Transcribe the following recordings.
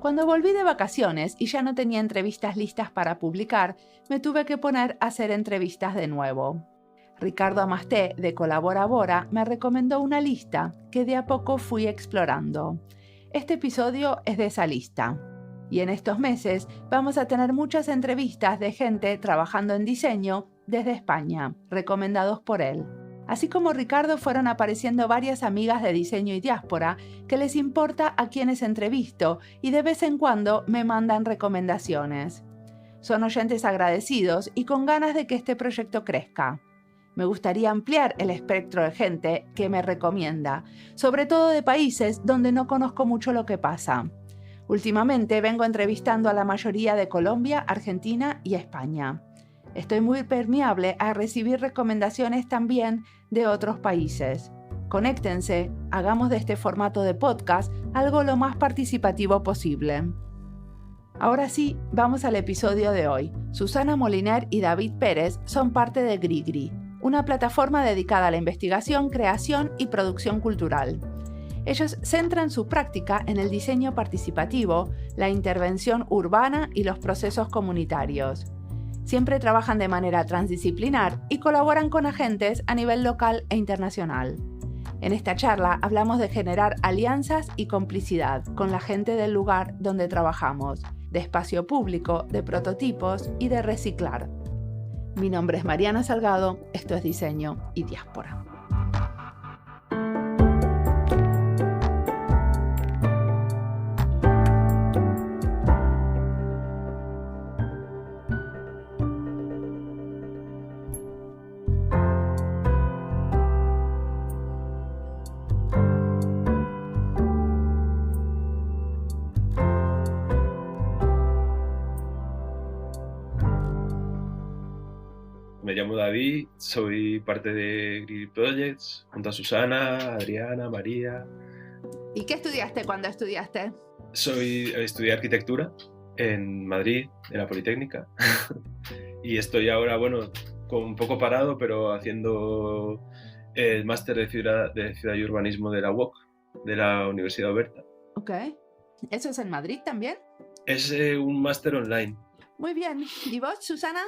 Cuando volví de vacaciones y ya no tenía entrevistas listas para publicar, me tuve que poner a hacer entrevistas de nuevo. Ricardo Amasté, de Colabora Bora, me recomendó una lista que de a poco fui explorando. Este episodio es de esa lista. Y en estos meses vamos a tener muchas entrevistas de gente trabajando en diseño desde España, recomendados por él. Así como Ricardo, fueron apareciendo varias amigas de diseño y diáspora que les importa a quienes entrevisto y de vez en cuando me mandan recomendaciones. Son oyentes agradecidos y con ganas de que este proyecto crezca. Me gustaría ampliar el espectro de gente que me recomienda, sobre todo de países donde no conozco mucho lo que pasa. Últimamente vengo entrevistando a la mayoría de Colombia, Argentina y España. Estoy muy permeable a recibir recomendaciones también de otros países. Conéctense, hagamos de este formato de podcast algo lo más participativo posible. Ahora sí, vamos al episodio de hoy. Susana Moliner y David Pérez son parte de Grigri, una plataforma dedicada a la investigación, creación y producción cultural. Ellos centran su práctica en el diseño participativo, la intervención urbana y los procesos comunitarios. Siempre trabajan de manera transdisciplinar y colaboran con agentes a nivel local e internacional. En esta charla hablamos de generar alianzas y complicidad con la gente del lugar donde trabajamos, de espacio público, de prototipos y de reciclar. Mi nombre es Mariana Salgado, esto es Diseño y Diáspora. Me llamo David, soy parte de Green Projects, junto a Susana, Adriana, María. ¿Y qué estudiaste cuando estudiaste? Estudié arquitectura en Madrid, en la Politécnica. Y estoy ahora, un poco parado, pero haciendo el máster de ciudad y urbanismo de la UOC, de la Universidad Oberta. Ok. ¿Eso es en Madrid también? Es un máster online. Muy bien. ¿Y vos, Susana?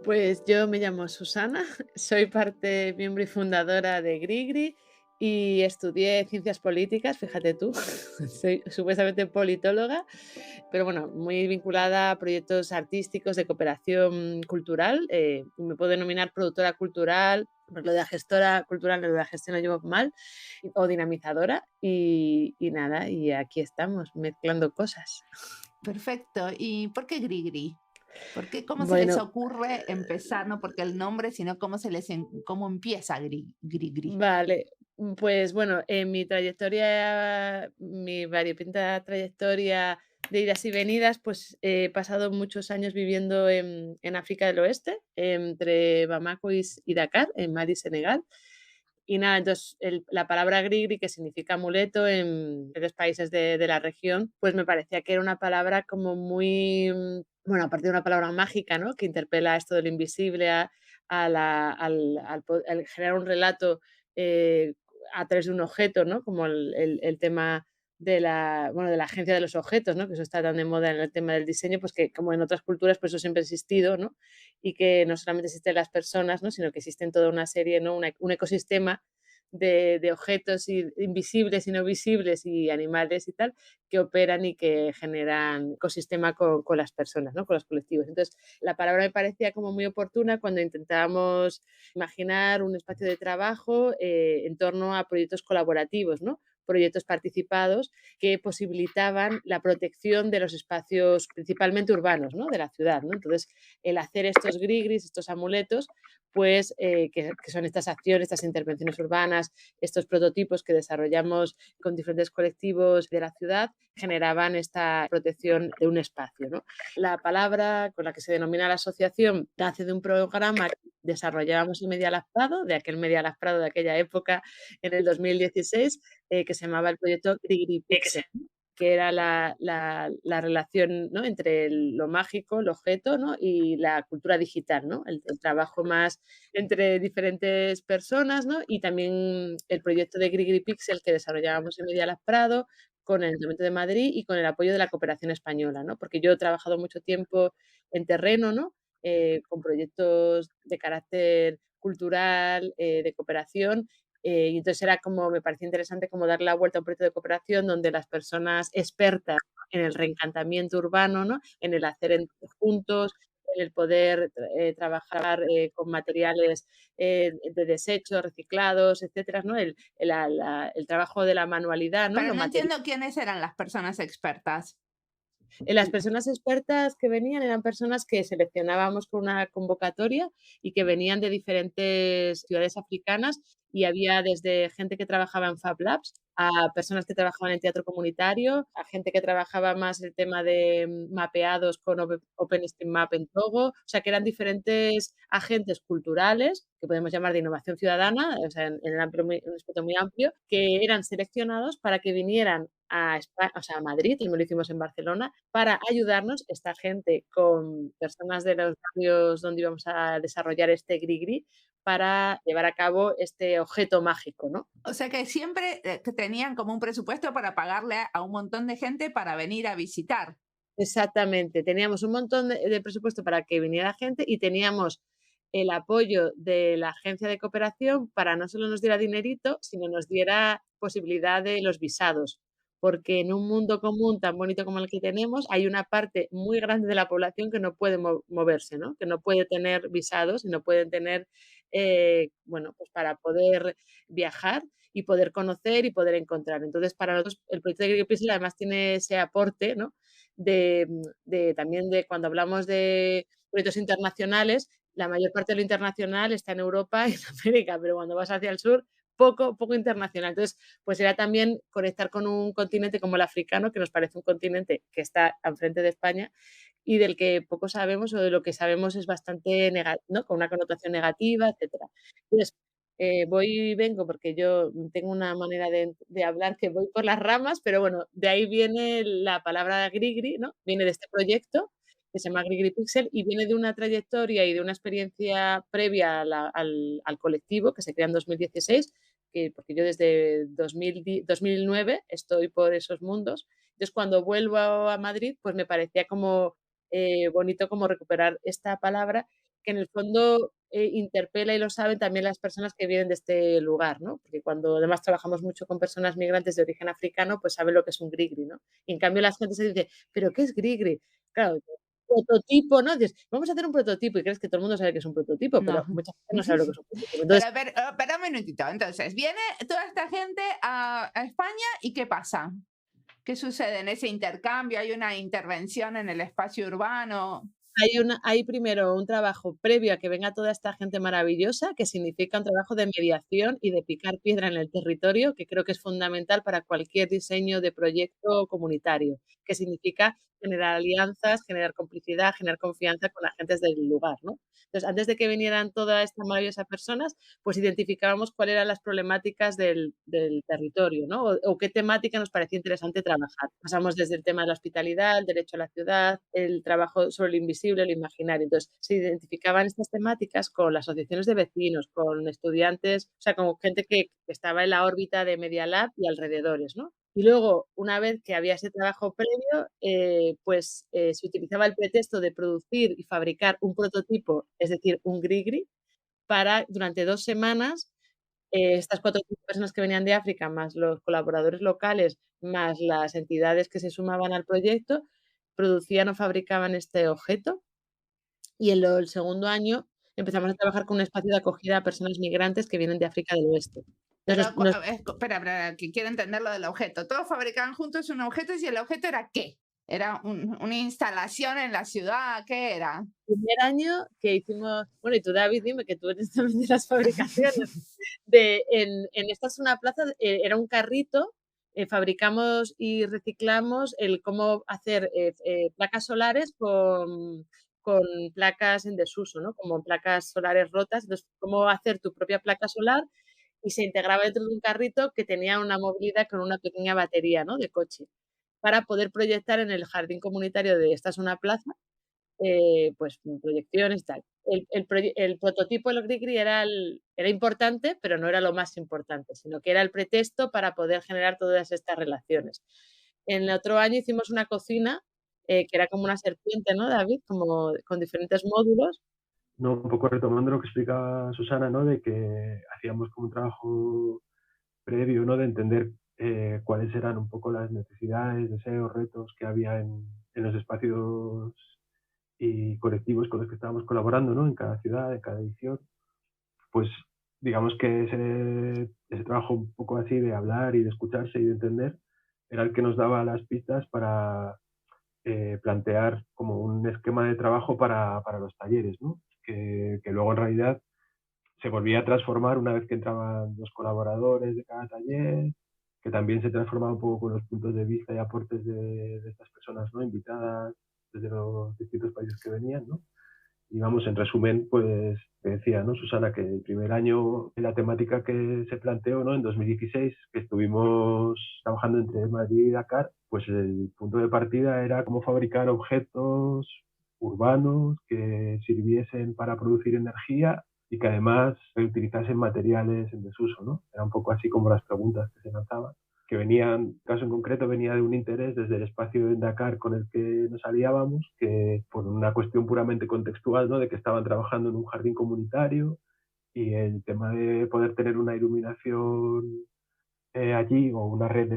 Pues yo me llamo Susana, soy miembro y fundadora de Grigri y estudié ciencias políticas, fíjate tú, soy supuestamente politóloga, pero bueno, muy vinculada a proyectos artísticos de cooperación cultural. Me puedo denominar productora cultural, pues lo de la gestora cultural, lo de la gestión lo llevo mal, o dinamizadora y nada, y aquí estamos mezclando cosas. Perfecto. ¿Y por qué Grigri? ¿Cómo se les ocurre empezar? No porque el nombre, sino cómo empieza Grigri. Vale, pues bueno, en mi trayectoria, mi variopinta trayectoria de idas y venidas, pues he pasado muchos años viviendo en África del Oeste, entre Bamako y Dakar, en Mali, Senegal. Y nada, entonces la palabra grigri, que significa amuleto en los países de la región, pues me parecía que era una palabra como muy, aparte de una palabra mágica, ¿no? Que interpela esto de lo invisible, al generar un relato a través de un objeto, ¿no? Como el tema de la agencia de los objetos, ¿no? Que eso está tan de moda en el tema del diseño, pues que como en otras culturas, pues eso siempre ha existido, ¿no? Y que no solamente existen las personas, ¿no? Sino que existen toda una serie, ¿no? Un ecosistema de objetos invisibles y no visibles y animales y tal, que operan y que generan ecosistema con las personas, ¿no? Con los colectivos. Entonces, la palabra me parecía como muy oportuna cuando intentábamos imaginar un espacio de trabajo en torno a proyectos colaborativos, ¿no? Proyectos participados que posibilitaban la protección de los espacios principalmente urbanos, ¿no? De la ciudad, ¿no? Entonces, el hacer estos grigris, estos amuletos, pues que son estas acciones, estas intervenciones urbanas, estos prototipos que desarrollamos con diferentes colectivos de la ciudad, generaban esta protección de un espacio, ¿no? La palabra con la que se denomina la asociación nace de un programa que desarrollábamos en Media Lab Prado, de aquel Media Lab Prado de aquella época, en el 2016, que se llamaba el proyecto Grigri Pixel, que era la relación, ¿no? Entre lo mágico, el objeto, ¿no? Y la cultura digital, ¿no? El trabajo más entre diferentes personas, ¿no? Y también el proyecto de Grigri Pixel que desarrollábamos en Media Lab Prado con el Ayuntamiento de Madrid y con el apoyo de la cooperación española, ¿no? Porque yo he trabajado mucho tiempo en terreno, ¿no? Con proyectos de carácter cultural, de cooperación, y entonces era como, me parecía interesante como darle la vuelta a un proyecto de cooperación donde las personas expertas en el reencantamiento urbano, ¿no? En el hacer juntos, en el poder trabajar con materiales de desechos, reciclados, etcétera, ¿no? El trabajo de la manualidad, ¿no? Pero Lo no material. entiendo quiénes eran las personas expertas. Las personas expertas que venían eran personas que seleccionábamos con una convocatoria y que venían de diferentes ciudades africanas y había desde gente que trabajaba en Fab Labs a personas que trabajaban en teatro comunitario, a gente que trabajaba más el tema de mapeados con OpenStreetMap en Togo, o sea que eran diferentes agentes culturales que podemos llamar de innovación ciudadana, o sea, en un espectro muy amplio, que eran seleccionados para que vinieran a España, o sea, a Madrid, y lo hicimos en Barcelona, para ayudarnos, esta gente, con personas de los barrios donde íbamos a desarrollar este grigri, para llevar a cabo este objeto mágico, ¿no? O sea que siempre que tenían como un presupuesto para pagarle a un montón de gente para venir a visitar. Exactamente, teníamos un montón de presupuesto para que viniera gente y teníamos el apoyo de la agencia de cooperación para no solo nos diera dinerito, sino nos diera posibilidad de los visados, porque en un mundo común tan bonito como el que tenemos, hay una parte muy grande de la población que no puede moverse, ¿no? Que no puede tener visados y no pueden tener, bueno, pues para poder viajar y poder conocer y poder encontrar. Entonces, para nosotros el proyecto de Greenpeace además tiene ese aporte, ¿no? También de cuando hablamos de proyectos internacionales, la mayor parte de lo internacional está en Europa y en América, pero cuando vas hacia el sur, poco internacional. Entonces, pues era también conectar con un continente como el africano, que nos parece un continente que está enfrente de España y del que poco sabemos o de lo que sabemos es bastante ¿no? Con una connotación negativa, etcétera. Entonces, voy y vengo porque yo tengo una manera de hablar que voy por las ramas, pero bueno, de ahí viene la palabra grigri, ¿no? Viene de este proyecto que se llama Grigri Pixel y viene de una trayectoria y de una experiencia previa al colectivo que se crea en 2016, porque yo desde 2009 estoy por esos mundos. Entonces, cuando vuelvo a Madrid, pues me parecía como bonito como recuperar esta palabra que en el fondo interpela y lo saben también las personas que vienen de este lugar, ¿no? Porque cuando además trabajamos mucho con personas migrantes de origen africano, pues saben lo que es un grigri, ¿no? Y en cambio la gente se dice, ¿pero qué es grigri? Claro, prototipo, ¿no? Dices, vamos a hacer un prototipo y crees que todo el mundo sabe que es un prototipo, No. pero mucha gente no sabe lo que es un prototipo. Pero Entonces, a ver, espera un minutito. Entonces, viene toda esta gente a España y ¿qué pasa? ¿Qué sucede en ese intercambio? ¿Hay una intervención en el espacio urbano? hay primero un trabajo previo a que venga toda esta gente maravillosa, que significa un trabajo de mediación y de picar piedra en el territorio, que creo que es fundamental para cualquier diseño de proyecto comunitario, que significa generar alianzas, generar complicidad, generar confianza con agentes del lugar, ¿no? Entonces, antes de que vinieran todas estas maravillosas personas, pues identificábamos cuáles eran las problemáticas del territorio, ¿no? O qué temática nos parecía interesante trabajar. Pasamos desde el tema de la hospitalidad, el derecho a la ciudad, el trabajo sobre lo invisible, lo imaginario. Entonces, se identificaban estas temáticas con las asociaciones de vecinos, con estudiantes, o sea, con gente que estaba en la órbita de Media Lab y alrededores, ¿no? Y luego, una vez que había ese trabajo previo, se utilizaba el pretexto de producir y fabricar un prototipo, es decir, un grigri, para durante 2 semanas Estas 4 o 5 personas que venían de África, más los colaboradores locales, más las entidades que se sumaban al proyecto, producían o fabricaban este objeto. Y en el segundo año empezamos a trabajar con un espacio de acogida a personas migrantes que vienen de África del Oeste. Pero, Entonces, nos espera, que quiero entender lo del objeto. Todos fabricaban juntos un objeto y el objeto era ¿qué? ¿Era una instalación en la ciudad? ¿Qué era? primer año que hicimos, bueno, y tú, David, dime que tú eres también de las fabricaciones. Esta es una plaza, era un carrito, fabricamos y reciclamos el cómo hacer placas solares con placas en desuso, ¿no? Como placas solares rotas. Entonces, cómo hacer tu propia placa solar y se integraba dentro de un carrito que tenía una movilidad con una pequeña batería, ¿no? De coche, para poder proyectar en el jardín comunitario de esta es una plaza, pues proyecciones y tal. El prototipo del Grigri era importante, pero no era lo más importante, sino que era el pretexto para poder generar todas estas relaciones. En el otro año hicimos una cocina, que era como una serpiente, ¿no, David? Como con diferentes módulos. No, un poco retomando lo que explicaba Susana, ¿no? De que hacíamos como un trabajo previo, ¿no? De entender cuáles eran un poco las necesidades, deseos, retos que había en los espacios y colectivos con los que estábamos colaborando, ¿no? En cada ciudad, en cada edición. Pues digamos que ese trabajo un poco así de hablar y de escucharse y de entender era el que nos daba las pistas para plantear como un esquema de trabajo para los talleres, ¿no? Que luego en realidad se volvía a transformar una vez que entraban los colaboradores de cada taller, que también se transformaba un poco con los puntos de vista y aportes de estas personas, ¿no? Invitadas desde los distintos países que venían, ¿no? Y vamos, en resumen, pues te decía, ¿no, Susana, que el primer año la temática que se planteó, ¿no? En 2016, que estuvimos trabajando entre Madrid y Dakar, pues el punto de partida era cómo fabricar objetos urbanos que sirviesen para producir energía y que además reutilizasen materiales en desuso, ¿no? Era un poco así como las preguntas que se lanzaban, que venían, el caso en concreto venía de un interés desde el espacio de Dakar con el que nos aliábamos, que por una cuestión puramente contextual, ¿no? De que estaban trabajando en un jardín comunitario y el tema de poder tener una iluminación allí o una red de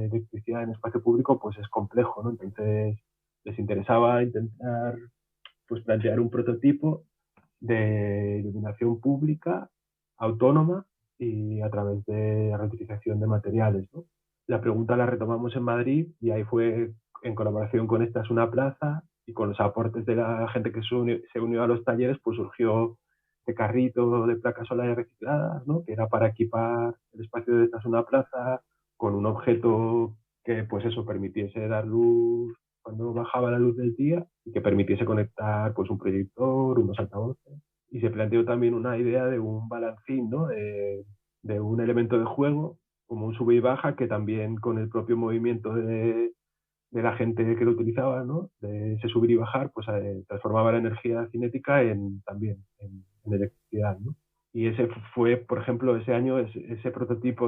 electricidad en espacio público, pues es complejo, ¿no? Entonces les interesaba intentar pues plantear un prototipo de iluminación pública autónoma y a través de reutilización de materiales, ¿no? La pregunta la retomamos en Madrid y ahí fue en colaboración con Esta es una plaza y con los aportes de la gente que se unió a los talleres, pues surgió este carrito de placas solares recicladas, ¿no? Que era para equipar el espacio de Esta es una plaza con un objeto que pues eso permitiese dar luz cuando bajaba la luz del día y que permitiese conectar pues un proyector, unos altavoces. Y se planteó también una idea de un balancín, ¿no? De un elemento de juego, como un sube y baja, que también con el propio movimiento de la gente que lo utilizaba, ¿no? De ese subir y bajar, pues transformaba la energía cinética también en electricidad, ¿no? Y ese fue, por ejemplo, ese año, ese prototipo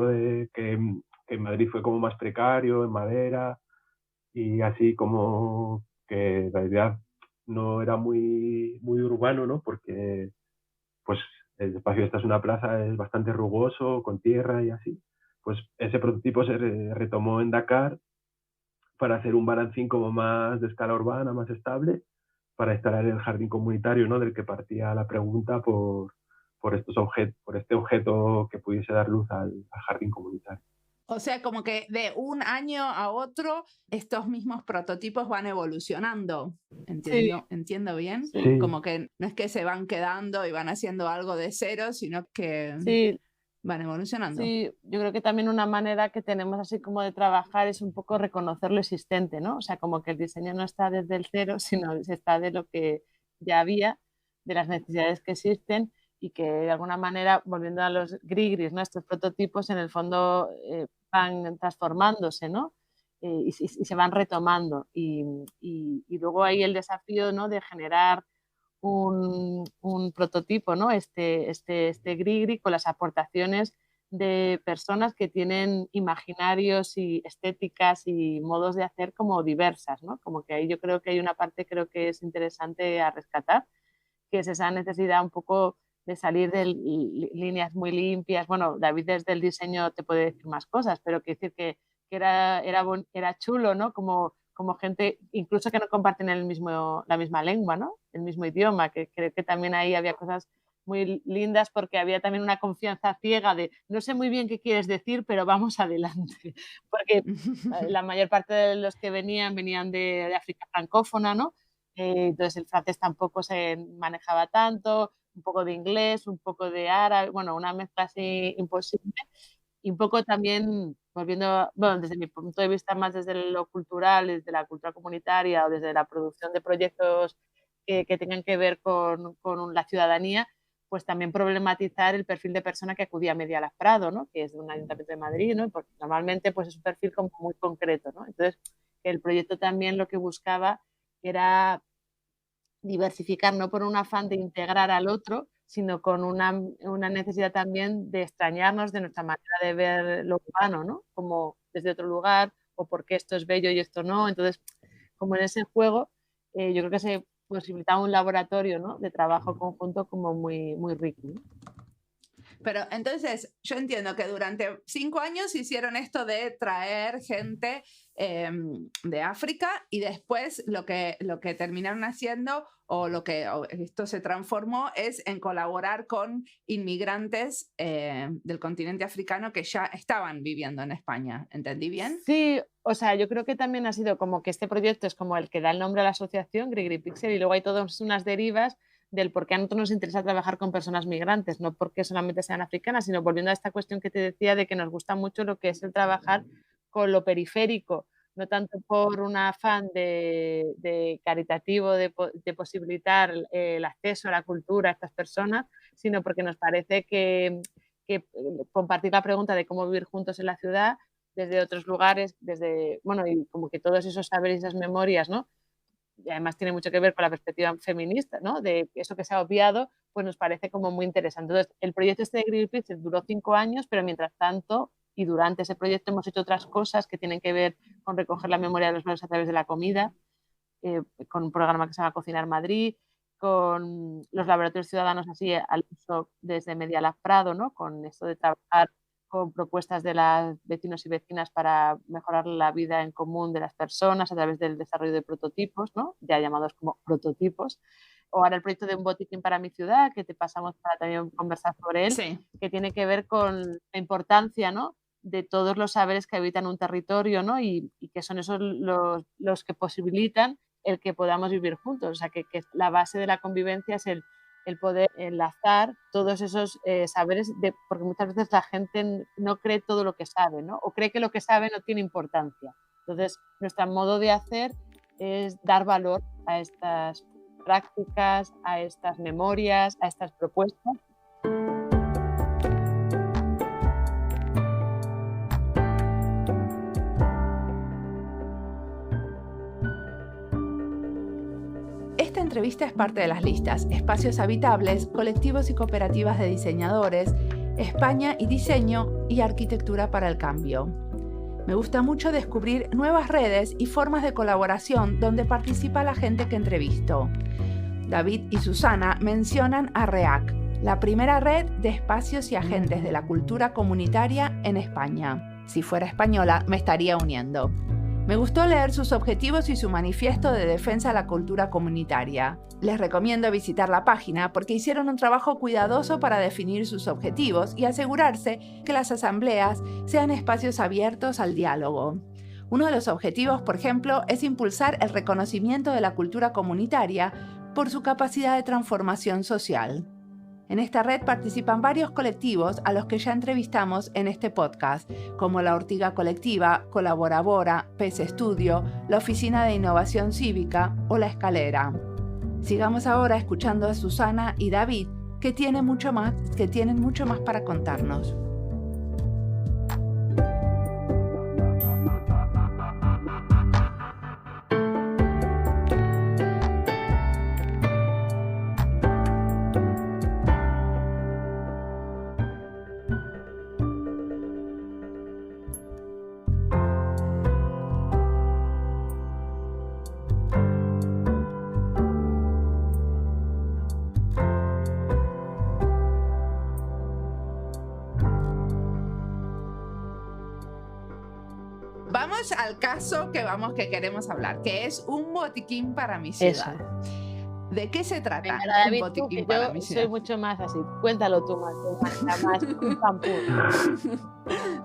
que en Madrid fue como más precario, en madera, y así como que en realidad no era muy urbano, ¿no? Porque pues el espacio de Esta es una plaza es bastante rugoso, con tierra y así. Pues ese prototipo se retomó en Dakar para hacer un balancín como más de escala urbana, más estable, para instalar el jardín comunitario, ¿no? Del que partía la pregunta por este objeto que pudiese dar luz al jardín comunitario. O sea, como que de un año a otro estos mismos prototipos van evolucionando. ¿Entiendo bien? Sí. Como que no es que se van quedando y van haciendo algo de cero, sino que Sí, van evolucionando. sí, yo creo que también una manera que tenemos así como de trabajar es un poco reconocer lo existente, ¿no? O sea, como que el diseño no está desde el cero, sino está de lo que ya había, de las necesidades que existen y que de alguna manera, volviendo a los grigris, ¿no? Estos prototipos en el fondo van transformándose, ¿no? Y se van retomando. Y luego hay el desafío, ¿no? De generar un prototipo, ¿no? Este grigri con las aportaciones de personas que tienen imaginarios y estéticas y modos de hacer como diversas, ¿no? Como que ahí yo creo que hay una parte creo que es interesante a rescatar, que es esa necesidad un poco de salir de líneas muy limpias. Bueno, David desde el diseño te puede decir más cosas, pero quiero decir que era chulo, ¿no? Como gente, incluso que no comparten la misma lengua, ¿no? El mismo idioma, que creo que también ahí había cosas muy lindas porque había también una confianza ciega de no sé muy bien qué quieres decir, pero vamos adelante. Porque la mayor parte de los que venían de África francófona, ¿no? Entonces el francés tampoco se manejaba tanto, un poco de inglés, un poco de árabe, bueno, una mezcla así imposible. Y un poco también, volviendo, bueno, desde mi punto de vista más desde lo cultural, desde la cultura comunitaria o desde la producción de proyectos que tengan que ver con la ciudadanía, pues también problematizar el perfil de persona que acudía a Medialab Prado, ¿no? Que es de un ayuntamiento de Madrid, ¿no? Porque normalmente pues es un perfil como muy concreto, ¿no? Entonces, el proyecto también lo que buscaba era diversificar, no por un afán de integrar al otro, sino con una necesidad también de extrañarnos de nuestra manera de ver lo urbano, ¿no? Como desde otro lugar, o porque esto es bello y esto no. Entonces, como en ese juego, yo creo que se posibilitaba un laboratorio, ¿no? De trabajo conjunto como muy, muy rico, ¿no? Pero entonces yo entiendo que durante 5 años hicieron esto de traer gente de África y después lo que terminaron haciendo o esto se transformó es en colaborar con inmigrantes del continente africano que ya estaban viviendo en España. ¿Entendí bien? Sí, o sea, yo creo que también ha sido como que este proyecto es como el que da el nombre a la asociación, Grigri Pixel, y luego hay todas unas derivas del por qué a nosotros nos interesa trabajar con personas migrantes, no porque solamente sean africanas, sino volviendo a esta cuestión que te decía de que nos gusta mucho lo que es el trabajar con lo periférico, no tanto por un afán de caritativo de posibilitar el acceso a la cultura a estas personas, sino porque nos parece que compartir la pregunta de cómo vivir juntos en la ciudad desde otros lugares, bueno, y como que todos esos saberes y esas memorias, ¿no? Y además tiene mucho que ver con la perspectiva feminista, ¿no? De eso que se ha obviado, pues nos parece como muy interesante. Entonces, el proyecto este de Green Pixel duró 5 años, pero mientras tanto y durante ese proyecto hemos hecho otras cosas que tienen que ver con recoger la memoria de los pueblos a través de la comida, con un programa que se llama Cocinar Madrid, con los laboratorios ciudadanos así al uso desde Medialab Prado, ¿no? Con esto de trabajar con propuestas de los vecinos y vecinas para mejorar la vida en común de las personas a través del desarrollo de prototipos, ¿no? Ya llamados como prototipos. O ahora el proyecto de un botiquín para mi ciudad, que te pasamos para también conversar sobre él, Sí. que tiene que ver con la importancia, ¿no? De todos los saberes que habitan un territorio, ¿no? Y que son esos los que posibilitan el que podamos vivir juntos. O sea, que la base de la convivencia es el poder enlazar todos esos saberes, porque muchas veces la gente no cree todo lo que sabe, ¿no? O cree que lo que sabe no tiene importancia. Entonces, nuestro modo de hacer es dar valor a estas prácticas, a estas memorias, a estas propuestas. Esta entrevista es parte de las listas Espacios Habitables, Colectivos y Cooperativas de Diseñadores, España y Diseño y Arquitectura para el Cambio. Me gusta mucho descubrir nuevas redes y formas de colaboración donde participa la gente que entrevisto. David y Susana mencionan a REAC, la primera red de espacios y agentes de la cultura comunitaria en España. Si fuera española, me estaría uniendo. Me gustó leer sus objetivos y su manifiesto de defensa de la cultura comunitaria. Les recomiendo visitar la página porque hicieron un trabajo cuidadoso para definir sus objetivos y asegurarse que las asambleas sean espacios abiertos al diálogo. Uno de los objetivos, por ejemplo, es impulsar el reconocimiento de la cultura comunitaria por su capacidad de transformación social. En esta red participan varios colectivos a los que ya entrevistamos en este podcast, como la Ortiga Colectiva, Colaborabora, PES Estudio, la Oficina de Innovación Cívica o La Escalera. Sigamos ahora escuchando a Susana y David, que tienen mucho más para contarnos. vamos al caso que queremos hablar, que es un botiquín para mi ciudad. Eso. ¿De qué se trata Venga, un David, tú, botiquín que para yo mi soy ciudad? mucho más así. Cuéntalo tú más pim pam pum.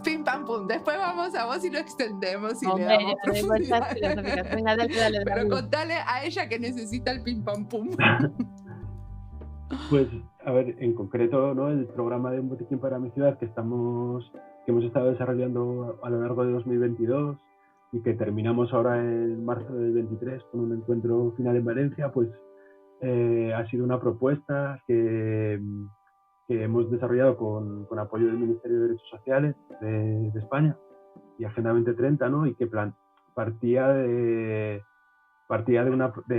Pim pam pum. Después vamos a vos y lo extendemos y Hombre, le damos yo doy vueltas profundidad. filosóficas. Venga, dale, Pero David. contale a ella que necesita el pim pam pum. Pues, a ver, en concreto, ¿no? El programa de Un Botiquín para mi ciudad que hemos estado desarrollando a lo largo de 2022 y que terminamos ahora en marzo del 23 con un encuentro final en Valencia, pues ha sido una propuesta que hemos desarrollado con apoyo del Ministerio de Derechos Sociales de España y Agenda 2030, ¿no? Y que partía de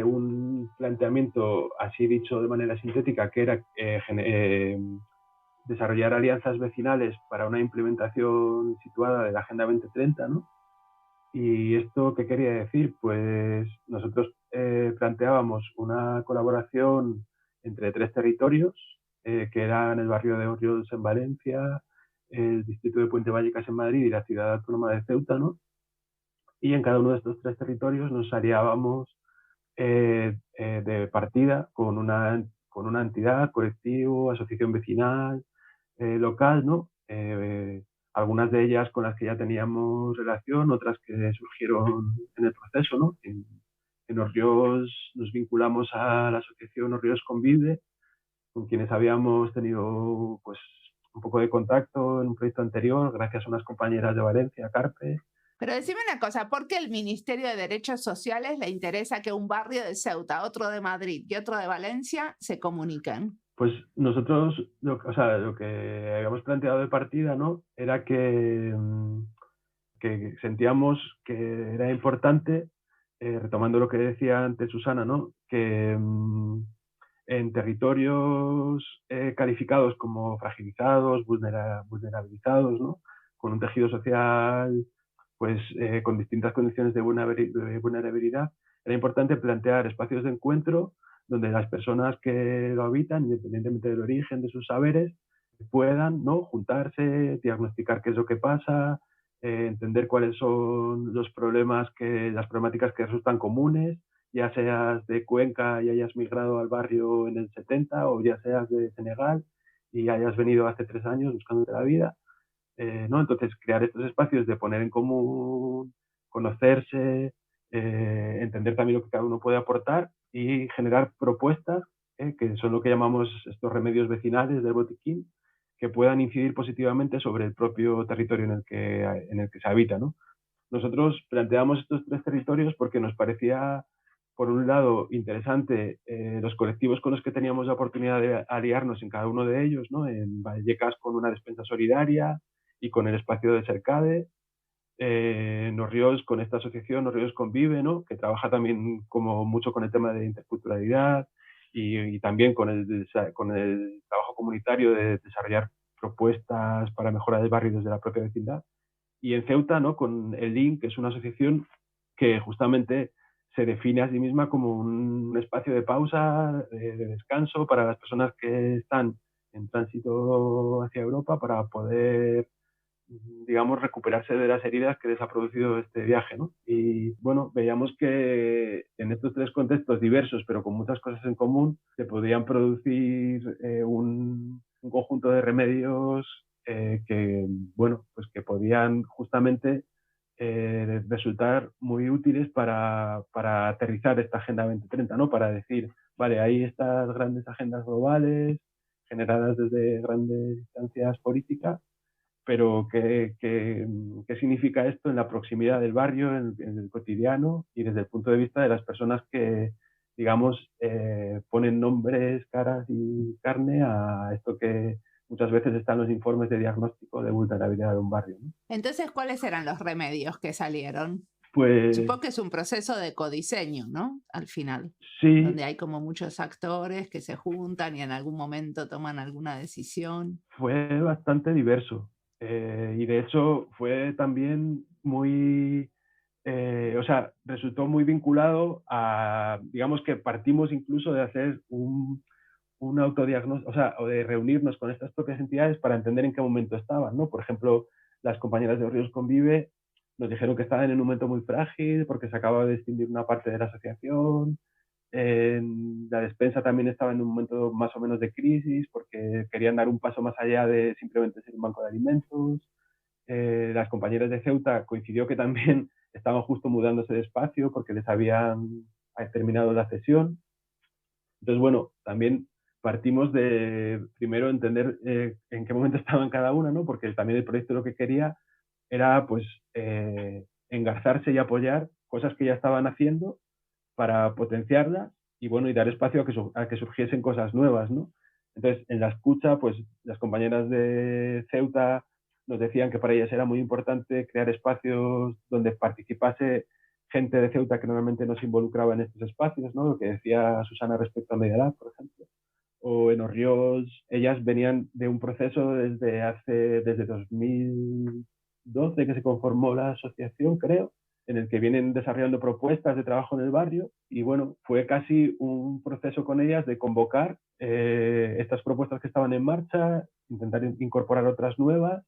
un planteamiento, así dicho de manera sintética, que era desarrollar alianzas vecinales para una implementación situada de la Agenda 2030, ¿no? ¿Y esto qué quería decir? Pues nosotros planteábamos una colaboración entre 3 territorios, que eran el barrio de Orriols en Valencia, el distrito de Puente Vallecas en Madrid y la ciudad autónoma de Ceuta, ¿no? Y en cada uno de estos 3 territorios nos aliábamos de partida con una entidad, colectivo, asociación vecinal, local, ¿no? Algunas de ellas con las que ya teníamos relación, otras que surgieron en el proceso, ¿no? En Orriols nos vinculamos a la asociación Orriols Convive, con quienes habíamos tenido pues un poco de contacto en un proyecto anterior, gracias a unas compañeras de Valencia, Carpe. Pero decime una cosa, ¿por qué el Ministerio de Derechos Sociales le interesa que un barrio de Ceuta, otro de Madrid y otro de Valencia se comuniquen? Pues nosotros, lo que habíamos planteado de partida, ¿no? Era que sentíamos que era importante, retomando lo que decía antes Susana, ¿no? Que en territorios calificados como fragilizados, vulnerabilizados, ¿no? Con un tejido social pues con distintas condiciones de vulnerabilidad, era importante plantear espacios de encuentro donde las personas que lo habitan, independientemente del origen, de sus saberes, puedan, ¿no? Juntarse, diagnosticar qué es lo que pasa, entender cuáles son las problemáticas que resultan comunes, ya seas de Cuenca y hayas migrado al barrio en el 70 o ya seas de Senegal y hayas venido hace 3 años buscándote la vida. ¿No? Entonces, crear estos espacios de poner en común, conocerse, entender también lo que cada uno puede aportar y generar propuestas, que son lo que llamamos estos remedios vecinales del botiquín, que puedan incidir positivamente sobre el propio territorio en el que se habita, ¿no? Nosotros planteamos estos 3 territorios porque nos parecía, por un lado, interesante los colectivos con los que teníamos la oportunidad de aliarnos en cada uno de ellos, ¿no? En Vallecas con una despensa solidaria y con el espacio de Cercade, en Orriols con esta asociación Orriols Convive, ¿no? Que trabaja también como mucho con el tema de interculturalidad y también con el trabajo comunitario de desarrollar propuestas para mejorar el barrio desde la propia vecindad. Y en Ceuta, ¿no? Con el LINC, que es una asociación que justamente se define a sí misma como un espacio de pausa, de descanso para las personas que están en tránsito hacia Europa para poder, digamos, recuperarse de las heridas que les ha producido este viaje, ¿no? Y bueno, veíamos que en estos 3 contextos diversos, pero con muchas cosas en común, se podían producir un conjunto de remedios que, bueno, pues que podían justamente resultar muy útiles para aterrizar esta Agenda 2030, ¿no? Para decir, vale, hay estas grandes agendas globales generadas desde grandes instancias políticas, pero ¿qué significa esto en la proximidad del barrio, en el cotidiano y desde el punto de vista de las personas que, digamos, ponen nombres, caras y carne a esto que muchas veces están los informes de diagnóstico de vulnerabilidad de un barrio, ¿no? Entonces, ¿cuáles eran los remedios que salieron? Pues Supongo que es un proceso de codiseño, ¿no? Al final, sí, donde hay como muchos actores que se juntan y en algún momento toman alguna decisión. fue bastante diverso. Y de hecho fue también muy, o sea, resultó muy vinculado a, digamos que partimos incluso de hacer un autodiagnóstico, o sea, o de reunirnos con estas propias entidades para entender en qué momento estaban, ¿no? Por ejemplo, las compañeras de Orriols Convive nos dijeron que estaban en un momento muy frágil porque se acababa de extinguir una parte de la asociación. La despensa también estaba en un momento más o menos de crisis porque querían dar un paso más allá de simplemente ser un banco de alimentos. Las compañeras de Ceuta coincidió que también estaban justo mudándose de espacio porque les habían terminado la cesión. Entonces, bueno, también partimos de primero entender en qué momento estaban cada una, ¿no? Porque también el proyecto lo que quería era pues engarzarse y apoyar cosas que ya estaban haciendo para potenciarlas y bueno, y dar espacio a que surgiesen cosas nuevas, ¿no? Entonces, en la escucha, pues las compañeras de Ceuta nos decían que para ellas era muy importante crear espacios donde participase gente de Ceuta que normalmente no se involucraba en estos espacios, ¿no? Lo que decía Susana respecto a Medialab, por ejemplo. O en Orriols, ellas venían de un proceso desde 2012 que se conformó la asociación, creo, en el que vienen desarrollando propuestas de trabajo en el barrio y bueno, fue casi un proceso con ellas de convocar estas propuestas que estaban en marcha, intentar incorporar otras nuevas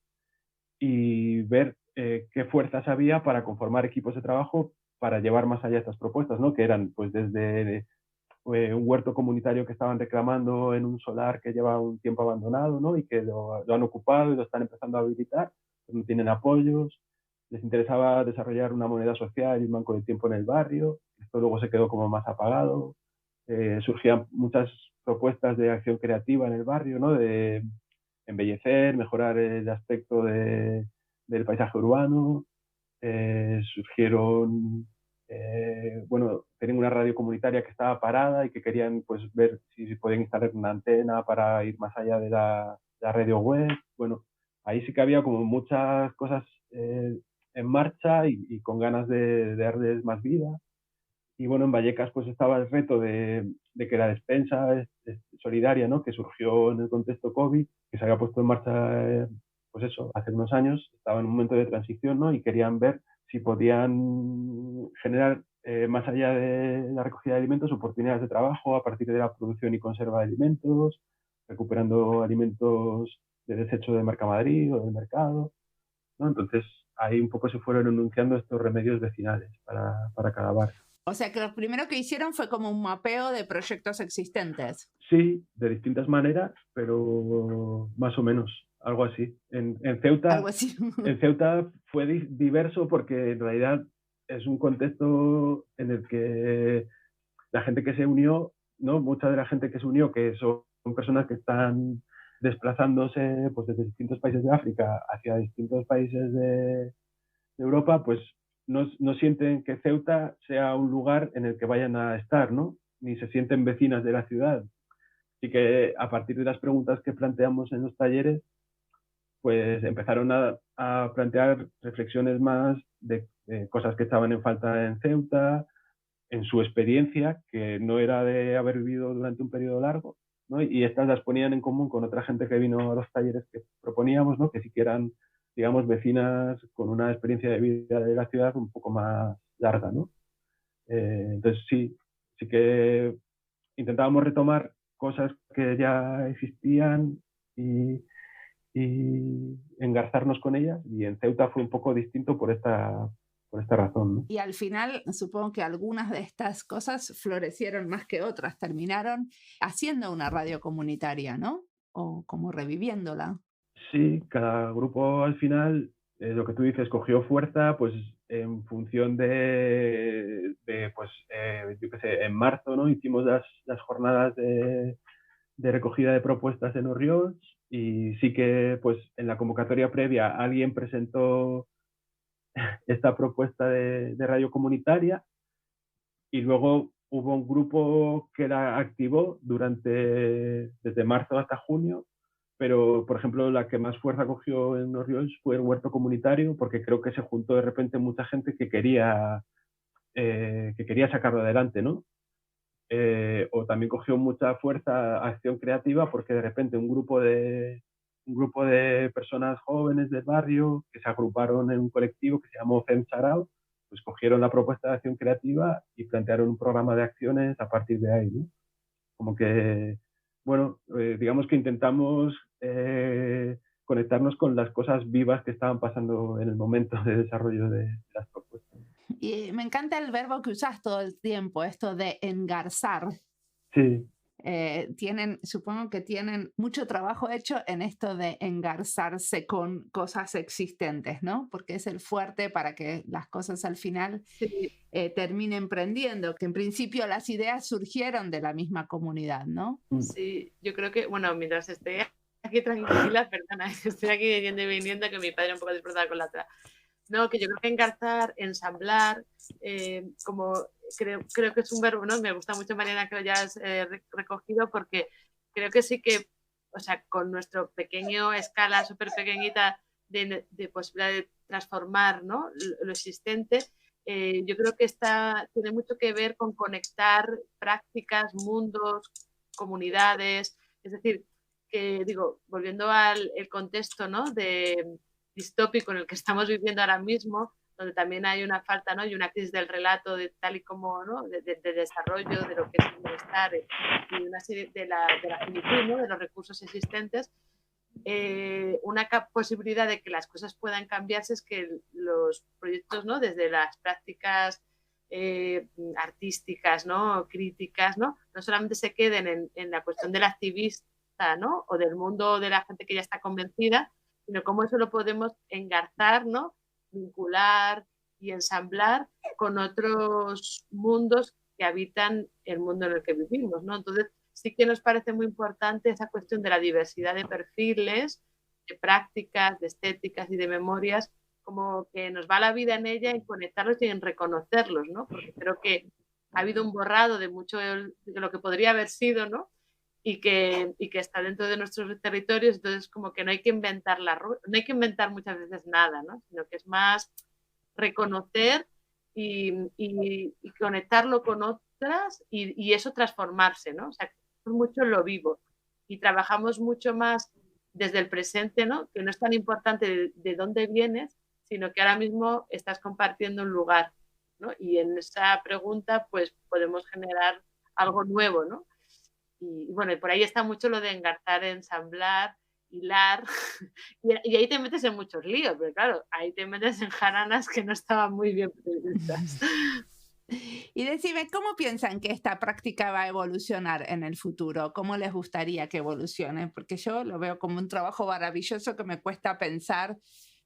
y ver qué fuerzas había para conformar equipos de trabajo para llevar más allá estas propuestas, ¿no? Que eran pues desde un huerto comunitario que estaban reclamando en un solar que lleva un tiempo abandonado, ¿no? Y que lo han ocupado y lo están empezando a habilitar, pero no tienen apoyos. Les interesaba desarrollar una moneda social y un banco de tiempo en el barrio. Esto luego se quedó como más apagado. Surgían muchas propuestas de acción creativa en el barrio, ¿no? De embellecer, mejorar el aspecto del paisaje urbano. Surgieron, bueno, tenían una radio comunitaria que estaba parada y que querían pues ver si podían instalar una antena para ir más allá de la radio web. Bueno, ahí sí que había como muchas cosas en marcha y con ganas de darles más vida. Y bueno, en Vallecas pues estaba el reto de que la despensa es solidaria, ¿no? Que surgió en el contexto COVID, que se había puesto en marcha, pues eso, hace unos años, estaba en un momento de transición, ¿no? Y querían ver si podían generar, más allá de la recogida de alimentos, oportunidades de trabajo a partir de la producción y conserva de alimentos, recuperando alimentos de desecho de Mercamadrid o del mercado, ¿no? Entonces, ahí un poco se fueron enunciando estos remedios vecinales para cada barrio. O sea que lo primero que hicieron fue como un mapeo de proyectos existentes. Sí, de distintas maneras, pero más o menos, algo así. En Algo así. Ceuta fue diverso porque en realidad es un contexto en el que la gente que se unió, ¿no? Mucha de la gente que se unió, que son personas que están desplazándose pues, desde distintos países de África hacia distintos países de Europa, pues no sienten que Ceuta sea un lugar en el que vayan a estar, ¿no? Ni se sienten vecinas de la ciudad. Así que a partir de las preguntas que planteamos en los talleres, pues empezaron a plantear reflexiones más de cosas que estaban en falta en Ceuta, en su experiencia, que no era de haber vivido durante un periodo largo, ¿no? Y estas las ponían en común con otra gente que vino a los talleres que proponíamos, ¿no? Que sí que eran, digamos, vecinas con una experiencia de vida de la ciudad un poco más larga, ¿no? Entonces sí que intentábamos retomar cosas que ya existían y engarzarnos con ellas, y en Ceuta fue un poco distinto por esta razón, ¿no? Y al final, supongo que algunas de estas cosas florecieron más que otras, terminaron haciendo una radio comunitaria, ¿no? O como reviviéndola. Sí, cada grupo al final, lo que tú dices, cogió fuerza, pues en función pues, yo qué sé, en marzo, ¿no? Hicimos las jornadas de recogida de propuestas en Orriols y sí que, pues, en la convocatoria previa alguien presentó esta propuesta de radio comunitaria y luego hubo un grupo que la activó desde marzo hasta junio, pero por ejemplo la que más fuerza cogió en Orriols fue el huerto comunitario, porque creo que se juntó de repente mucha gente que quería sacarlo adelante, ¿no? O también cogió mucha fuerza Acción Creativa porque de repente un grupo de personas jóvenes del barrio que se agruparon en un colectivo que se llamó Fem Sarau, pues cogieron la propuesta de Acción Creativa y plantearon un programa de acciones a partir de ahí, ¿no? Como que, bueno, digamos que intentamos conectarnos con las cosas vivas que estaban pasando en el momento de desarrollo de las propuestas. Y me encanta el verbo que usas todo el tiempo, esto de engarzar. Sí. Supongo que tienen mucho trabajo hecho en esto de engarzarse con cosas existentes, ¿no? Porque es el fuerte para que las cosas al final terminen prendiendo, que en principio las ideas surgieron de la misma comunidad, ¿no? Sí, yo creo que, bueno, mientras estoy aquí tranquila, perdona, estoy aquí yendo y viniendo, que mi padre un poco disfrutado con la otra. No, que yo creo que engarzar, ensamblar, como creo que es un verbo, ¿no? Me gusta mucho, Mariana, que lo hayas recogido, porque creo que sí que, o sea, con nuestra pequeña escala, súper pequeñita de posibilidad de transformar, ¿no?, lo existente, yo creo que tiene mucho que ver con conectar prácticas, mundos, comunidades, es decir, que digo, volviendo al contexto, ¿no?, distópico en el que estamos viviendo ahora mismo, donde también hay una falta, ¿no?, y una crisis del relato de tal y como, ¿no?, de desarrollo de lo que es el bienestar y una serie de la finitud, ¿no?, de los recursos existentes. Una posibilidad de que las cosas puedan cambiarse es que los proyectos, ¿no?, desde las prácticas artísticas, ¿no?, críticas, ¿no?, no solamente se queden en la cuestión del activista, ¿no?, o del mundo de la gente que ya está convencida, sino cómo eso lo podemos engarzar, ¿no?, vincular y ensamblar con otros mundos que habitan el mundo en el que vivimos, ¿no? Entonces, sí que nos parece muy importante esa cuestión de la diversidad de perfiles, de prácticas, de estéticas y de memorias, como que nos va la vida en ella, en conectarlos y en reconocerlos, ¿no? Porque creo que ha habido un borrado de mucho de lo que podría haber sido, ¿no?, y que está dentro de nuestros territorios, entonces como que no hay que inventar no hay que inventar muchas veces nada, ¿no?, sino que es más reconocer y conectarlo con otras y eso transformarse, ¿no? O sea, es mucho lo vivo y trabajamos mucho más desde el presente, ¿no?, que no es tan importante de dónde vienes, sino que ahora mismo estás compartiendo un lugar, ¿no? Y en esa pregunta pues podemos generar algo nuevo, ¿no? Y bueno, y por ahí está mucho lo de engarzar, ensamblar, hilar, y ahí te metes en muchos líos, porque claro, ahí te metes en jaranas que no estaban muy bien previstas. Y decime, ¿cómo piensan que esta práctica va a evolucionar en el futuro? ¿Cómo les gustaría que evolucione? Porque yo lo veo como un trabajo maravilloso que me cuesta pensar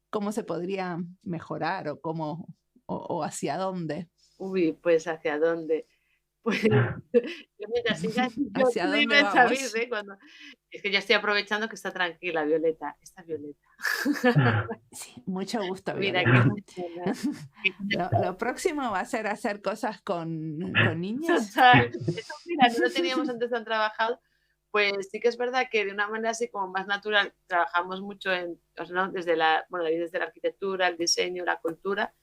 cómo se podría mejorar o hacia dónde. Uy, pues ¿hacia dónde? Pues yo mientras siga así, yo ¿Hacia soy dónde inmensa, vamos? ¿eh? Es que ya estoy aprovechando que está tranquila Violeta. Esta es Violeta. Sí, mucho gusto, Mira, Violeta. qué Lo próximo va a ser hacer cosas con niños. total. Eso, mira, no lo teníamos antes tan trabajado. Pues sí que es verdad que de una manera así como más natural trabajamos mucho ¿no?, desde la arquitectura, el diseño, la cultura,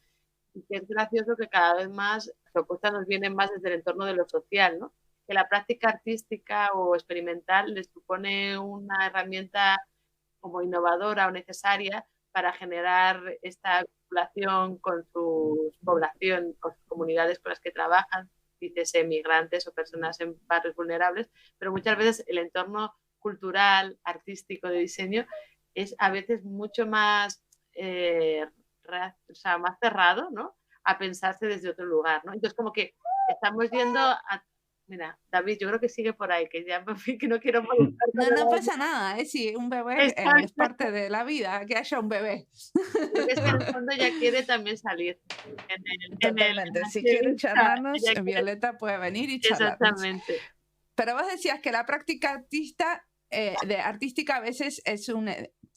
y que es gracioso que cada vez más las propuestas nos vienen más desde el entorno de lo social, ¿no? Que la práctica artística o experimental les supone una herramienta como innovadora o necesaria para generar esta vinculación con su población, con sus comunidades con las que trabajan, dices migrantes o personas en barrios vulnerables, pero muchas veces el entorno cultural, artístico, de diseño es a veces mucho más, más cerrado, ¿no?, a pensarse desde otro lugar, ¿no? Entonces como que estamos yendo a... Mira, David, yo creo que sigue por ahí, que ya que no quiero molestar. No pasa nada, sí, un bebé es parte de la vida, que haya un bebé. Creo que es que en el fondo ella quiere también salir. Totalmente, si quiere charlarnos, Violeta puede venir y charlarnos. Exactamente. Pero vos decías que la práctica artística a veces es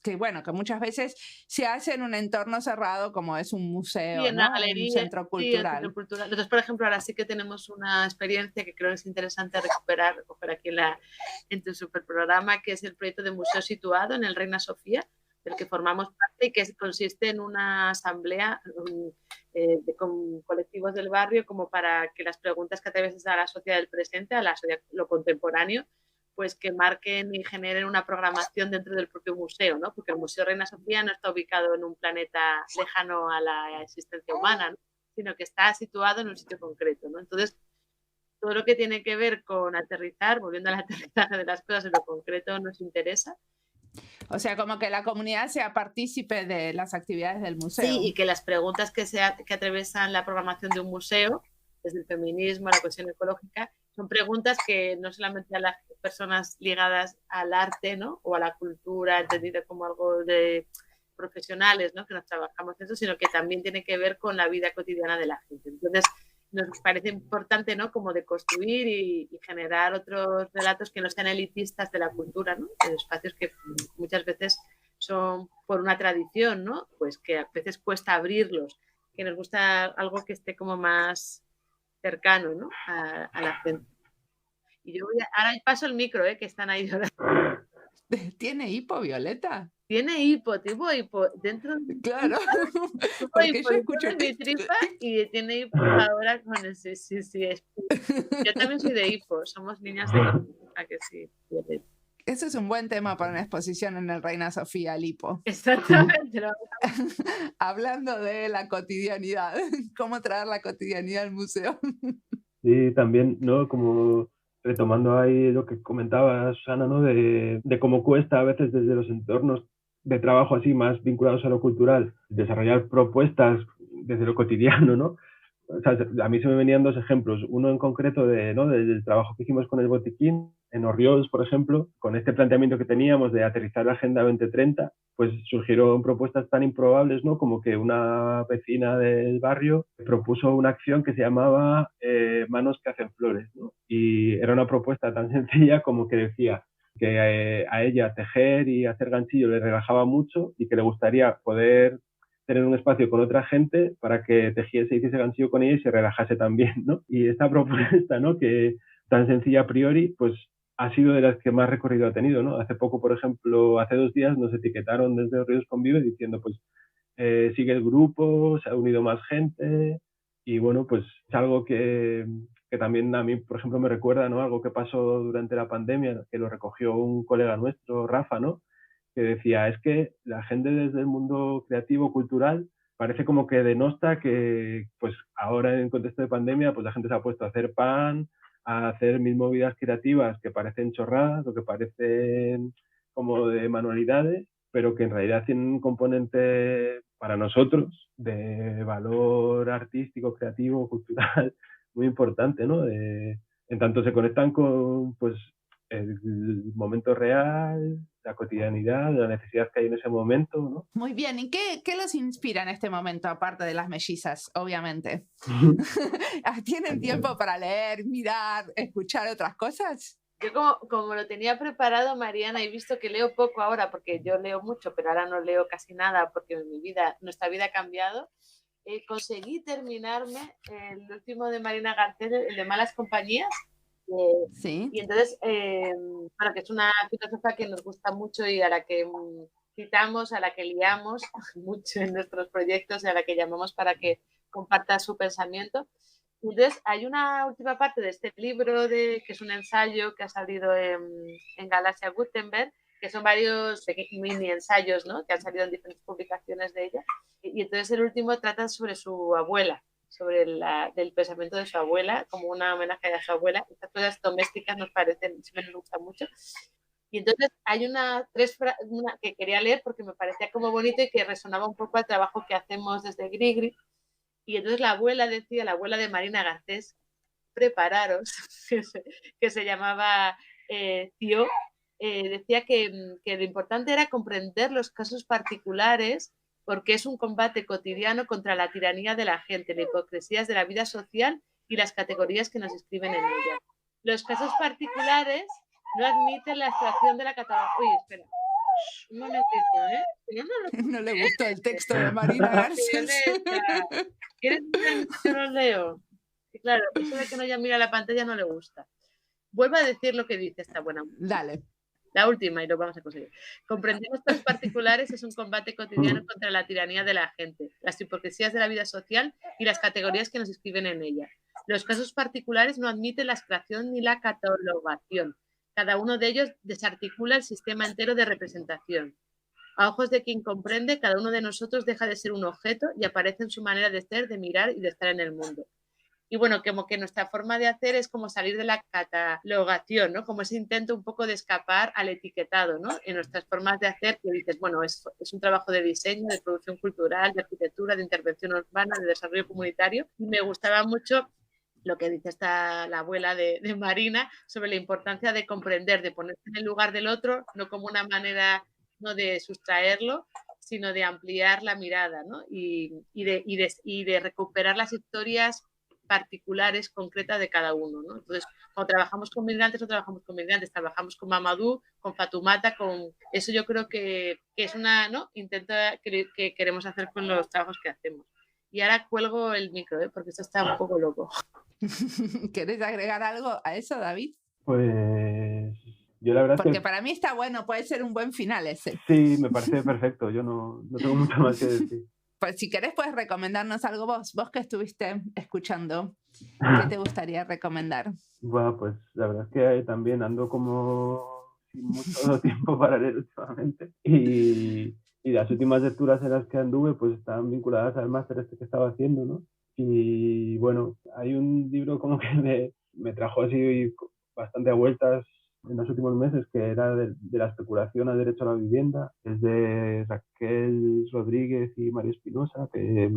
que muchas veces se hace en un entorno cerrado como es un museo, Sí, en ¿no?, la galería, un centro cultural. Sí, centro cultural. Entonces, por ejemplo, ahora sí que tenemos una experiencia que creo que es interesante recoger aquí en tu super programa, que es el proyecto de museo situado en el Reina Sofía, del que formamos parte y que consiste en una asamblea con colectivos del barrio, como para que las preguntas que atraviesan a la sociedad del presente, a la sociedad, lo contemporáneo, pues que marquen y generen una programación dentro del propio museo, ¿no? Porque el Museo Reina Sofía no está ubicado en un planeta lejano a la existencia humana, ¿no?, sino que está situado en un sitio concreto, ¿no? Entonces, todo lo que tiene que ver con aterrizar, volviendo al aterrizaje de las cosas en lo concreto, nos interesa. O sea, como que la comunidad sea partícipe de las actividades del museo. Sí, y que las preguntas que atravesan la programación de un museo, desde el feminismo a la cuestión ecológica, son preguntas que no solamente a las personas ligadas al arte, ¿no? O a la cultura, entendida como algo de profesionales, ¿no? Que nos trabajamos en eso, sino que también tiene que ver con la vida cotidiana de la gente. Entonces, nos parece importante, ¿no? Como de construir y generar otros relatos que no sean elitistas de la cultura, ¿no? De espacios que muchas veces son por una tradición, ¿no? Pues que a veces cuesta abrirlos, que nos gusta algo que esté como más cercano, ¿no? A la gente. Y yo ahora paso el micro, que están ahí llorando. ¿Tiene hipo, Violeta? Tiene hipo, tipo hipo dentro de Claro, tripa, porque yo escucho mi tripa y tiene hipo ahora con el sí. Yo también soy de hipo, somos niñas de hipo, ¿a que sí? Ese es un buen tema para una exposición en el Reina Sofía, el hipo. Exactamente. Hablando de la cotidianidad, cómo traer la cotidianidad al museo. Sí, también, ¿no? Como retomando ahí lo que comentaba Susana, ¿no? De cómo cuesta a veces desde los entornos de trabajo así más vinculados a lo cultural desarrollar propuestas desde lo cotidiano, ¿no? O sea, a mí se me venían dos ejemplos. Uno en concreto del trabajo que hicimos con el Botiquín, en Orriols, por ejemplo, con este planteamiento que teníamos de aterrizar la Agenda 2030, pues surgieron propuestas tan improbables, ¿no? Como que una vecina del barrio propuso una acción que se llamaba Manos que hacen flores, ¿no? Y era una propuesta tan sencilla como que decía que a ella tejer y hacer ganchillo le relajaba mucho y que le gustaría poder tener un espacio con otra gente para que tejiese y hiciese ganchillo con ella y se relajase también, ¿no? Y esta propuesta, ¿no? Que tan sencilla a priori, pues ha sido de las que más recorrido ha tenido, ¿no? Hace poco, por ejemplo, hace 2 días nos etiquetaron desde Ríos Convive diciendo, pues, sigue el grupo, se ha unido más gente y bueno, pues es algo que también a mí, por ejemplo, me recuerda, ¿no? Algo que pasó durante la pandemia, que lo recogió un colega nuestro, Rafa, ¿no? Que decía, es que la gente desde el mundo creativo, cultural, parece como que denosta que, pues ahora en contexto de pandemia, pues la gente se ha puesto a hacer pan, a hacer mil movidas creativas que parecen chorradas o que parecen como de manualidades, pero que en realidad tienen un componente para nosotros de valor artístico, creativo, cultural, muy importante, ¿no? En tanto se conectan con, pues, el momento real, la cotidianidad, la necesidad que hay en ese momento, ¿no? Muy bien, ¿y qué los inspira en este momento, aparte de las mellizas, obviamente? ¿Tienen tiempo para leer, mirar, escuchar otras cosas? Yo como lo tenía preparado, Mariana, he visto que leo poco ahora, porque yo leo mucho, pero ahora no leo casi nada, porque nuestra vida ha cambiado. Conseguí terminarme el último de Marina Garcés, el de Malas Compañías. Sí. Y entonces, bueno, que es una filósofa que nos gusta mucho y a la que citamos, a la que liamos mucho en nuestros proyectos y a la que llamamos para que comparta su pensamiento. Entonces, hay una última parte de este libro, que es un ensayo que ha salido en Galaxia Gutenberg, que son varios mini ensayos, ¿no? Que han salido en diferentes publicaciones de ella. Y entonces el último trata sobre su abuela, sobre del pensamiento de su abuela, como una homenaje a su abuela. Estas cosas domésticas nos parecen, siempre nos gustan mucho. Y entonces hay una que quería leer porque me parecía como bonito y que resonaba un poco al trabajo que hacemos desde Grigri. Y entonces la abuela decía, la abuela de Marina Garcés, prepararos, que se llamaba Tío, decía que lo importante era comprender los casos particulares porque es un combate cotidiano contra la tiranía de la gente, las hipocresías de la vida social y las categorías que nos inscriben en ella. Los casos particulares no admiten la extracción de la catalogación. Oye, espera. Un momentito, ¿eh? No le gustó el texto de Marina Garcés. ¿Quieres que yo lo leo? Sí, claro, eso de que no ya mira la pantalla no le gusta. Vuelvo a decir lo que dice esta buena mujer. Dale. La última y lo vamos a conseguir. Comprender estos particulares es un combate cotidiano contra la tiranía de la gente, las hipocresías de la vida social y las categorías que nos inscriben en ella. Los casos particulares no admiten la extracción ni la catalogación. Cada uno de ellos desarticula el sistema entero de representación. A ojos de quien comprende, cada uno de nosotros deja de ser un objeto y aparece en su manera de ser, de mirar y de estar en el mundo. Y bueno, como que nuestra forma de hacer es como salir de la catalogación, ¿no? Como ese intento un poco de escapar al etiquetado, ¿no? En nuestras formas de hacer, que dices, bueno, es un trabajo de diseño, de producción cultural, de arquitectura, de intervención urbana, de desarrollo comunitario. Y me gustaba mucho lo que dice la abuela de Marina sobre la importancia de comprender, de ponerse en el lugar del otro, no como una manera no de sustraerlo, sino de ampliar la mirada, ¿no? Y de recuperar las historias particulares, concretas de cada uno, ¿no? Entonces, cuando trabajamos con migrantes, no trabajamos con migrantes, trabajamos con Mamadou, con Fatoumata, con eso yo creo que es una, ¿no? Intento que queremos hacer con los trabajos que hacemos. Y ahora cuelgo el micro, porque esto está un poco loco. ¿Querés agregar algo a eso, David? Pues yo la verdad porque es que... para mí está bueno, puede ser un buen final ese. Sí, me parece perfecto, yo no tengo mucho más que decir. Pues si querés puedes recomendarnos algo vos que estuviste escuchando. ¿Qué te gustaría recomendar? Bueno, pues la verdad es que también ando como sin mucho tiempo para leer últimamente y las últimas lecturas en las que anduve pues estaban vinculadas al máster este que estaba haciendo, ¿no? Y bueno, hay un libro como que me trajo así bastante a vueltas en los últimos meses, que era de la especulación al derecho a la vivienda. Es de Raquel Rodríguez y María Espinosa, que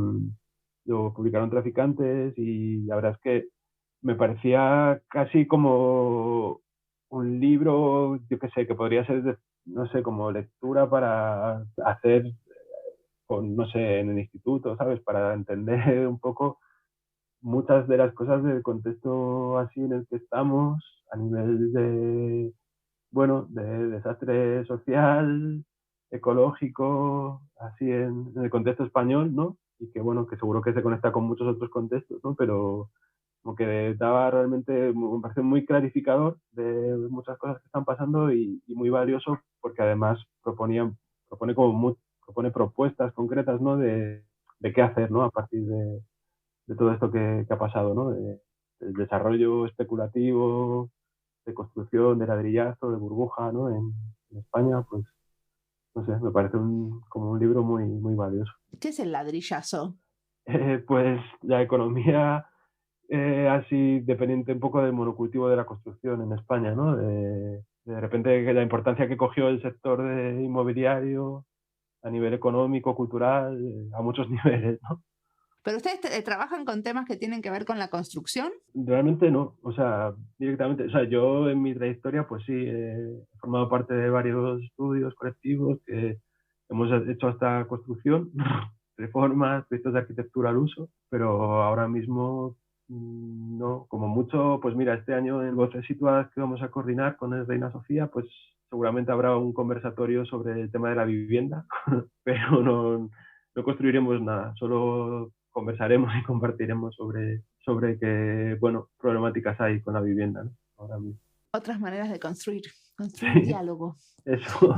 lo publicaron Traficantes, y la verdad es que me parecía casi como un libro, yo qué sé, que podría ser, no sé, como lectura para hacer, no sé, en el instituto, ¿sabes? Para entender un poco muchas de las cosas del contexto así en el que estamos, a nivel de, bueno, de desastre social, ecológico, así en el contexto español, ¿no? Y que, bueno, que seguro que se conecta con muchos otros contextos, ¿no? Pero como que daba realmente, me parece muy clarificador de muchas cosas que están pasando y muy valioso, porque además propone propuestas concretas, ¿no? De qué hacer, ¿no? A partir de todo esto que ha pasado, ¿no? Del desarrollo especulativo, de construcción, de ladrillazo, de burbuja, ¿no? En España, pues, no sé, me parece como un libro muy, muy valioso. ¿Qué es el ladrillazo? Pues la economía así dependiente un poco del monocultivo de la construcción en España, ¿no? De repente la importancia que cogió el sector inmobiliario a nivel económico, cultural, a muchos niveles, ¿no? ¿Pero ustedes trabajan con temas que tienen que ver con la construcción? Realmente no, o sea, directamente, o sea, yo en mi trayectoria pues sí, he formado parte de varios estudios colectivos que hemos hecho hasta construcción, reformas, proyectos de arquitectura al uso, pero ahora mismo no, como mucho, pues mira, este año en Voces Situadas que vamos a coordinar con el Reina Sofía, pues seguramente habrá un conversatorio sobre el tema de la vivienda, pero no construiremos nada, solo conversaremos y compartiremos sobre qué, bueno, problemáticas hay con la vivienda, ¿no? Ahora mismo. Otras maneras de construir sí. Diálogo. Eso.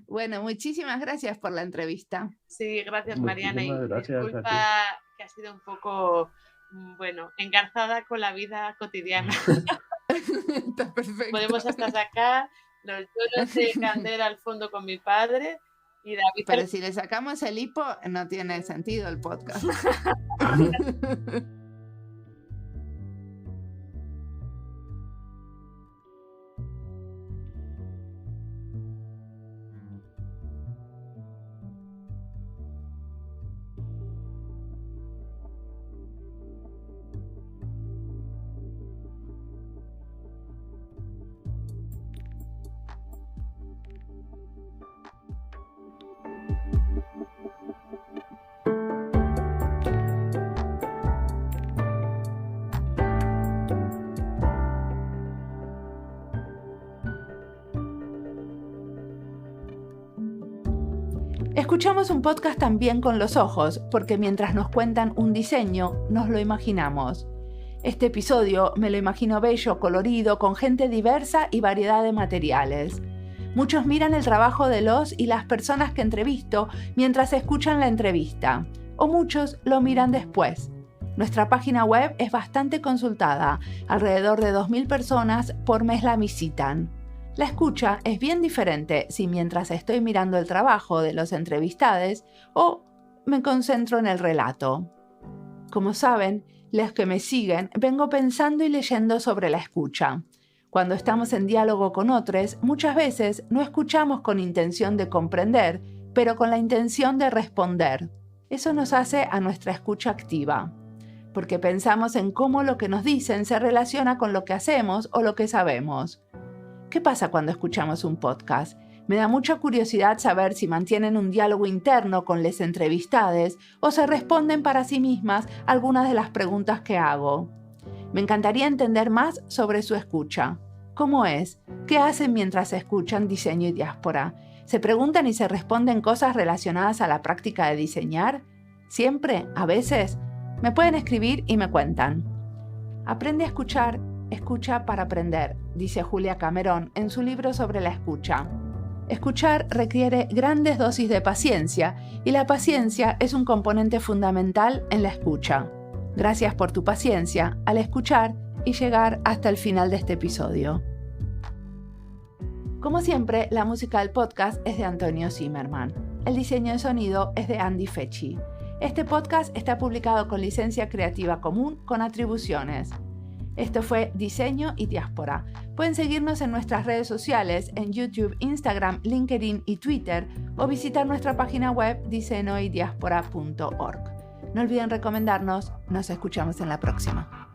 Bueno, muchísimas gracias por la entrevista. Sí, gracias Mariana. Muchísimas gracias. Disculpa que ha sido un poco, bueno, engarzada con la vida cotidiana. Está perfecto. Podemos hasta sacar los duelos de Candela al fondo con mi padre. Y David. Pero si le sacamos el hipo, no tiene sentido el podcast. Escuchamos un podcast también con los ojos, porque mientras nos cuentan un diseño, nos lo imaginamos. Este episodio me lo imagino bello, colorido, con gente diversa y variedad de materiales. Muchos miran el trabajo de los y las personas que entrevisto mientras escuchan la entrevista, o muchos lo miran después. Nuestra página web es bastante consultada, alrededor de 2.000 personas por mes la visitan. La escucha es bien diferente si mientras estoy mirando el trabajo de los entrevistados o me concentro en el relato. Como saben, Los que me siguen, vengo pensando y leyendo sobre la escucha. Cuando estamos en diálogo con otros, muchas veces no escuchamos con intención de comprender, pero con la intención de responder. Eso nos hace a nuestra escucha activa, porque pensamos en cómo lo que nos dicen se relaciona con lo que hacemos o lo que sabemos. ¿Qué pasa cuando escuchamos un podcast? Me da mucha curiosidad saber si mantienen un diálogo interno con les entrevistades o se responden para sí mismas algunas de las preguntas que hago. Me encantaría entender más sobre su escucha. ¿Cómo es? ¿Qué hacen mientras escuchan Diseño y Diáspora? ¿Se preguntan y se responden cosas relacionadas a la práctica de diseñar? ¿Siempre? ¿A veces? Me pueden escribir y me cuentan. Aprende a escuchar, escucha para aprender, dice Julia Cameron en su libro sobre la escucha. Escuchar requiere grandes dosis de paciencia y la paciencia es un componente fundamental en la escucha. Gracias por tu paciencia al escuchar y llegar hasta el final de este episodio. Como siempre, la música del podcast es de Antonio Zimmerman. El diseño de sonido es de Andy Fechi. Este podcast está publicado con licencia creativa común con atribuciones. Esto fue Diseño y Diáspora. Pueden seguirnos en nuestras redes sociales, en YouTube, Instagram, LinkedIn y Twitter, o visitar nuestra página web diseñoydiaspora.org. No olviden recomendarnos. Nos escuchamos en la próxima.